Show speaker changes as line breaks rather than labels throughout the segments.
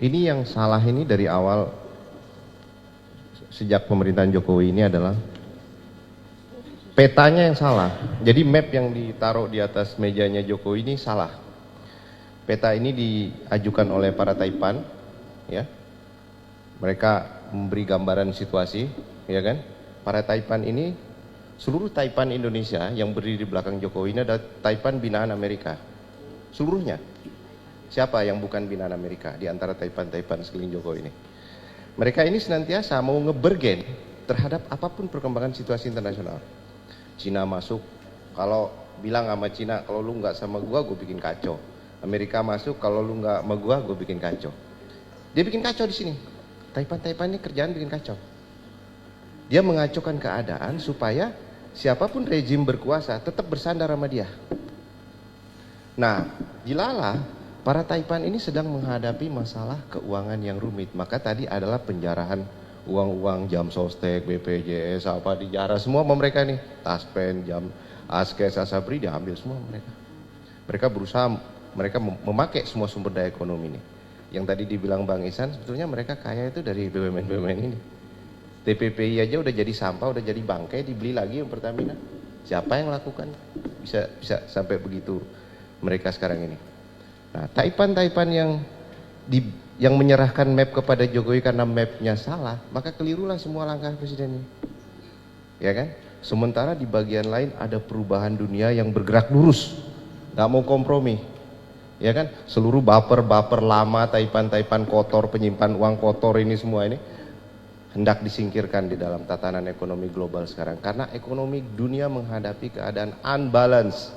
Ini yang salah ini dari awal sejak pemerintahan Jokowi ini adalah petanya yang salah. Jadi map yang ditaruh di atas mejanya Jokowi ini salah. Peta ini diajukan oleh para Taipan, ya. Mereka memberi gambaran situasi, ya kan? Para Taipan ini, seluruh Taipan Indonesia yang berdiri di belakang Jokowi ini adalah Taipan binaan Amerika. Seluruhnya. Siapa yang bukan binaan Amerika di antara Taipan-Taipan sekeliling Jokowi ini? Mereka ini senantiasa mau ngebergen terhadap apapun perkembangan situasi internasional. Cina masuk, kalau bilang sama Cina, kalau lu nggak sama gua bikin kacau. Amerika masuk, kalau lu nggak sama gua bikin kacau. Dia bikin kacau di sini. Taipan ini kerjaan bikin kacau. Dia mengacaukan keadaan supaya siapapun rejim berkuasa tetap bersandar sama dia. Nah, dilalah para Taipan ini sedang menghadapi masalah keuangan yang rumit. Maka tadi adalah penjarahan uang-uang jam sostek, BPJS, apa dijarah semua sama mereka nih. Taspen, jam Askes, Asabri diambil semua mereka. Mereka berusaha, mereka memakai semua sumber daya ekonomi nih. Yang tadi dibilang Bang Ihsan, sebetulnya mereka kaya itu dari BUMN-BUMN ini. TPPI aja udah jadi sampah, udah jadi bangkai, dibeli lagi yang Pertamina. Siapa yang lakukan? Bisa sampai begitu mereka sekarang ini. Nah, Taipan yang menyerahkan map kepada Jokowi karena mapnya salah, maka kelirulah semua langkah presiden ini. Ya kan? Sementara di bagian lain ada perubahan dunia yang bergerak lurus, nggak mau kompromi. Ya kan? Seluruh baper-baper lama, Taipan kotor, penyimpan uang kotor ini semua ini hendak disingkirkan di dalam tatanan ekonomi global sekarang. Karena ekonomi dunia menghadapi keadaan unbalance.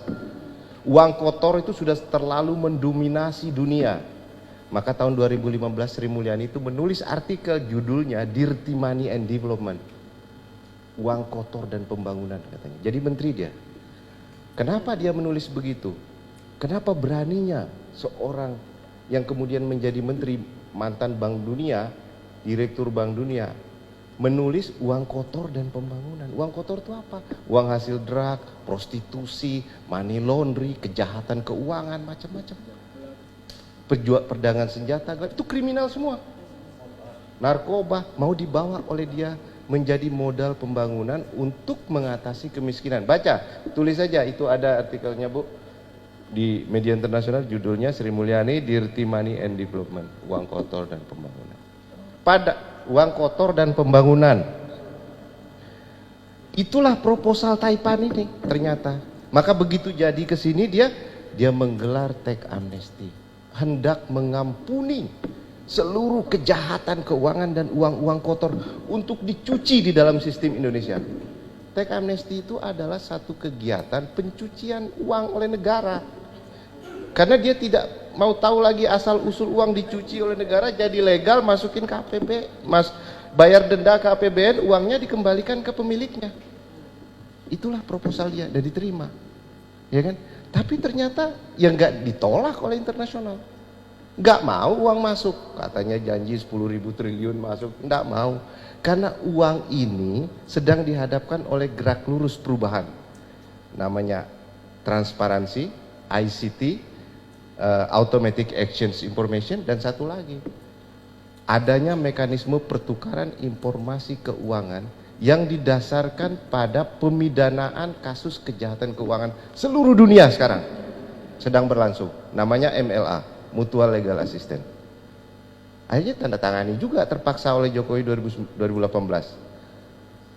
Uang kotor itu sudah terlalu mendominasi dunia. Maka tahun 2015 Sri Mulyani itu menulis artikel judulnya Dirty Money and Development. Uang kotor dan pembangunan katanya. Jadi menteri dia. Kenapa dia menulis begitu? Kenapa beraninya seorang yang kemudian menjadi menteri, mantan Bank Dunia, direktur Bank Dunia, menulis uang kotor dan pembangunan? Uang kotor itu apa? Uang hasil drug, prostitusi, money laundry, kejahatan keuangan, macam-macam. Perdagangan senjata, itu kriminal semua. Narkoba mau dibawa oleh dia menjadi modal pembangunan untuk mengatasi kemiskinan. Baca, tulis saja, itu ada artikelnya Bu di media internasional, judulnya Sri Mulyani Dirty Money and Development, uang kotor dan pembangunan. Pada uang kotor dan pembangunan, itulah proposal Taipan ini ternyata. Maka begitu jadi ke sini dia menggelar tax amnesty, hendak mengampuni seluruh kejahatan keuangan dan uang-uang kotor untuk dicuci di dalam sistem Indonesia. Tax amnesty itu adalah satu kegiatan pencucian uang oleh negara. Karena dia tidak mau tahu lagi asal usul uang dicuci oleh negara, jadi legal, masukin ke APB, bayar denda ke APBN, uangnya dikembalikan ke pemiliknya. Itulah proposal dia dan diterima. Ya kan? Tapi ternyata yang nggak ditolak oleh internasional. Nggak mau uang masuk, katanya janji 10.000 triliun masuk, nggak mau. Karena uang ini sedang dihadapkan oleh gerak lurus perubahan. Namanya transparansi, ICT, Automatic Exchange Information, dan satu lagi, adanya mekanisme pertukaran informasi keuangan yang didasarkan pada pemidanaan kasus kejahatan keuangan seluruh dunia sekarang sedang berlangsung. Namanya MLA, Mutual Legal Assistance. Akhirnya tanda tangani juga terpaksa oleh Jokowi 2018.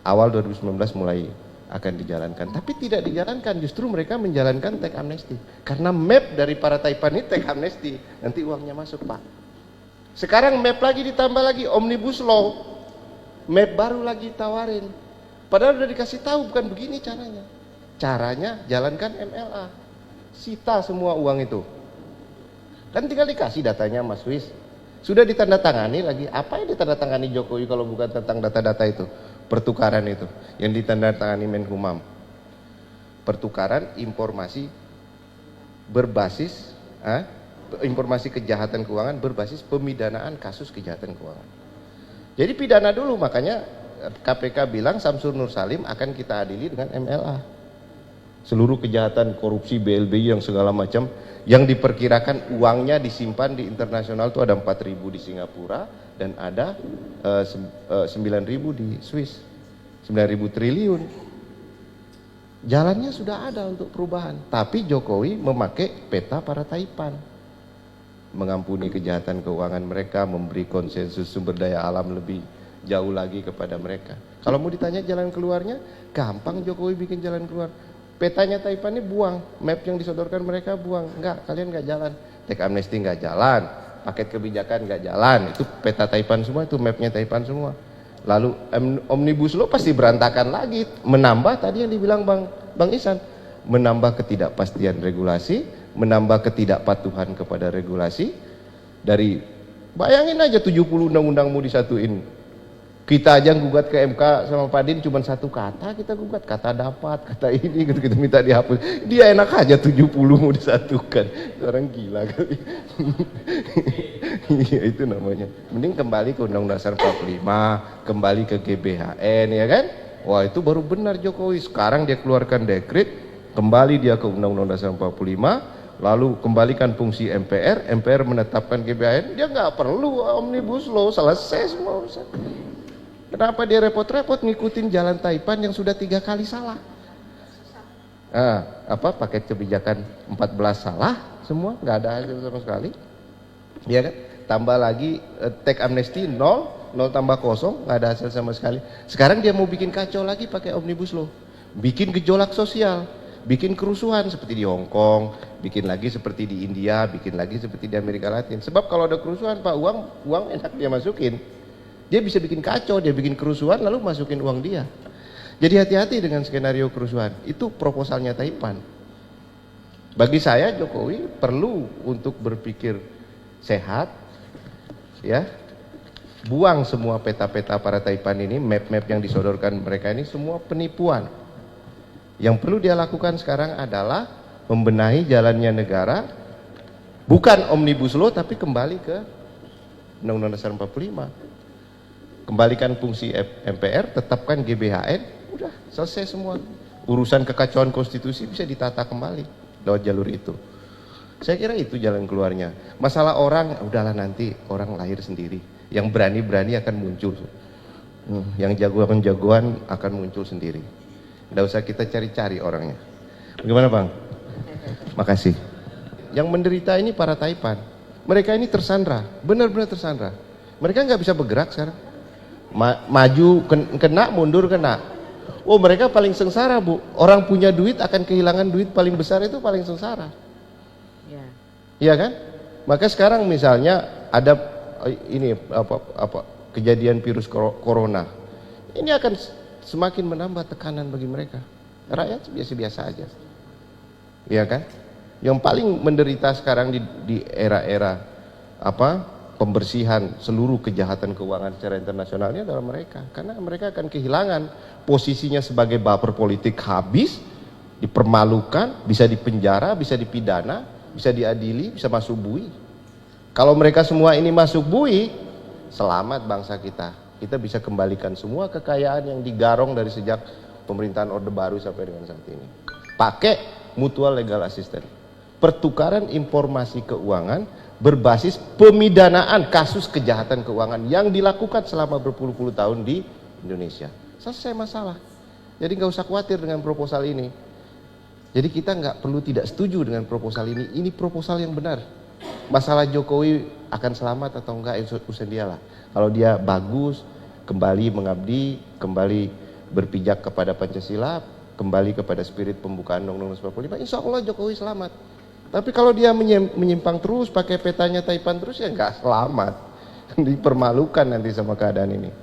Awal 2019 mulai akan dijalankan, tapi tidak dijalankan, justru mereka menjalankan tax amnesty. Karena map dari para Taipan ini tax amnesty, nanti uangnya masuk Pak. Sekarang map lagi ditambah lagi, omnibus law, map baru lagi tawarin. Padahal udah dikasih tahu bukan begini caranya. Caranya jalankan MLA, sita semua uang itu. Kan tinggal dikasih datanya Mas Wis. Sudah ditandatangani lagi. Apa yang ditandatangani Jokowi kalau bukan tentang data-data itu? Pertukaran itu yang ditandatangani Menkumham. Pertukaran informasi berbasis informasi kejahatan keuangan berbasis pemidanaan kasus kejahatan keuangan. Jadi pidana dulu, makanya KPK bilang Samsul Nur Salim akan kita adili dengan MLA. Seluruh kejahatan korupsi BLBI yang segala macam, yang diperkirakan uangnya disimpan di internasional itu ada 4.000 di Singapura dan ada 9.000 di Swiss, 9.000 triliun. Jalannya sudah ada untuk perubahan, tapi Jokowi memakai peta para Taipan, mengampuni kejahatan keuangan mereka, memberi konsensus sumber daya alam lebih jauh lagi kepada mereka. Kalau mau ditanya jalan keluarnya, gampang Jokowi bikin jalan keluar. Petanya Taipan ini buang, map yang disodorkan mereka buang. Enggak, kalian enggak jalan. Teks amnesti enggak jalan, paket kebijakan enggak jalan. Itu peta Taipan semua, itu mapnya Taipan semua. Lalu Omnibus Law pasti berantakan lagi. Menambah tadi yang dibilang Bang Ihsan, menambah ketidakpastian regulasi, menambah ketidakpatuhan kepada regulasi. Dari bayangin aja 70 undang-undang mau disatuin. Kita aja gugat ke MK sama Pak Din cuma satu kata kita gugat, kata dapat, kata ini gitu, kita minta dihapus. Dia enak aja 70 mau disatukan. Orang gila kali. Iya itu namanya. Mending kembali ke Undang-Undang Dasar 45, kembali ke GBHN ya kan? Wah itu baru benar Jokowi. Sekarang dia keluarkan dekret, kembali dia ke Undang-Undang Dasar 45, lalu kembalikan fungsi MPR, MPR menetapkan GBHN, dia nggak perlu Omnibus Law, selesai semua urusan. Kenapa dia repot-repot ngikutin jalan Taipan yang sudah 3 kali salah? Paket kebijakan 14 salah semua, nggak ada hasil sama sekali. Ya kan? Tambah lagi teks amnesti 0 tambah 0, nggak ada hasil sama sekali. Sekarang dia mau bikin kacau lagi pakai Omnibus Law, bikin gejolak sosial, bikin kerusuhan seperti di Hong Kong, bikin lagi seperti di India, bikin lagi seperti di Amerika Latin. Sebab kalau ada kerusuhan Pak, uang enak dia masukin. Dia bisa bikin kacau, dia bikin kerusuhan lalu masukin uang dia. Jadi hati-hati dengan skenario kerusuhan. Itu proposalnya Taipan. Bagi saya Jokowi perlu untuk berpikir sehat, ya. Buang semua peta-peta para Taipan ini, map-map yang disodorkan mereka ini semua penipuan. Yang perlu dia lakukan sekarang adalah membenahi jalannya negara, bukan Omnibus Law tapi kembali ke Undang-Undang Dasar 45. Kembalikan fungsi MPR, tetapkan GBHN, udah selesai semua. Urusan kekacauan konstitusi bisa ditata kembali lewat jalur itu. Saya kira itu jalan keluarnya. Masalah orang, udahlah nanti orang lahir sendiri. Yang berani-berani akan muncul. Yang jagoan-jagoan akan muncul sendiri. Nggak usah kita cari-cari orangnya. Bagaimana Bang? Makasih. Yang menderita ini para Taipan. Mereka ini tersandra, benar-benar tersandra. Mereka nggak bisa bergerak sekarang. Maju kena, mundur kena. Oh mereka paling sengsara Bu. Orang punya duit akan kehilangan duit paling besar itu paling sengsara. Iya kan? Maka sekarang misalnya ada ini kejadian virus corona. Ini akan semakin menambah tekanan bagi mereka. Rakyat biasa-biasa aja. Iya kan? Yang paling menderita sekarang di era-era pembersihan seluruh kejahatan keuangan secara internasional ini adalah mereka, karena mereka akan kehilangan posisinya sebagai baper politik, habis, dipermalukan, bisa dipenjara, bisa dipidana, bisa diadili, bisa masuk bui. Kalau mereka semua ini masuk bui, selamat bangsa kita. Kita bisa kembalikan semua kekayaan yang digarong dari sejak pemerintahan Orde Baru sampai dengan saat ini. Pakai mutual legal assistance, pertukaran informasi keuangan berbasis pemidanaan kasus kejahatan keuangan yang dilakukan selama berpuluh-puluh tahun di Indonesia. Selesai masalah. Jadi nggak usah khawatir dengan proposal ini. Jadi kita nggak perlu tidak setuju dengan proposal ini. Ini proposal yang benar. Masalah Jokowi akan selamat atau enggak urusan dia lah. Kalau dia bagus, kembali mengabdi, kembali berpijak kepada Pancasila, kembali kepada spirit pembukaan Undang-Undang 45, insya Allah Jokowi selamat. Tapi kalau dia menyimpang terus, pakai petanya Taipan terus, ya nggak selamat. Dipermalukan nanti sama keadaan ini.